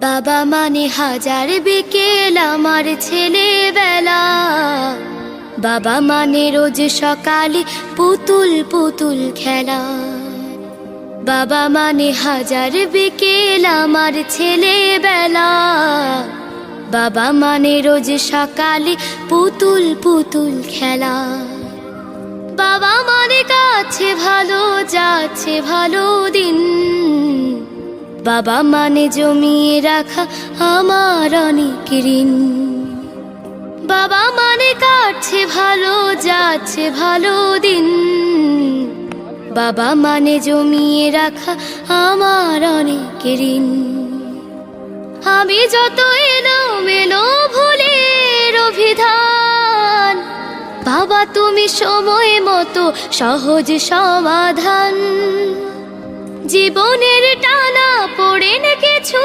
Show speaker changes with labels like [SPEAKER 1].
[SPEAKER 1] বাবা মানে হাজার বিকেল আমার ছেলেবেলা। বাবা মানে রোজ সকালে পুতুল পুতুল খেলা। বাবা মানে হাজার বিকেল আমার ছেলেবেলা। বাবা মানে রোজ সকালে পুতুল পুতুল খেলা। বাবা মানে কাছে ভালো যাচ্ছে ভালো দিন। বাবা মানে জমিয়ে রাখা আমার অনেক ঋণ। বাবা মানে কাটছে ভালো যাচ্ছে ভালো দিন। বাবা মানে জমিয়ে রাখা আমার অনেক ঋণ। আমি যত এলোমেলো ভুলের অভিধান, বাবা তুমি সময় মতো সহজ সমাধান। জীবনের টানা পড়ে না কিছু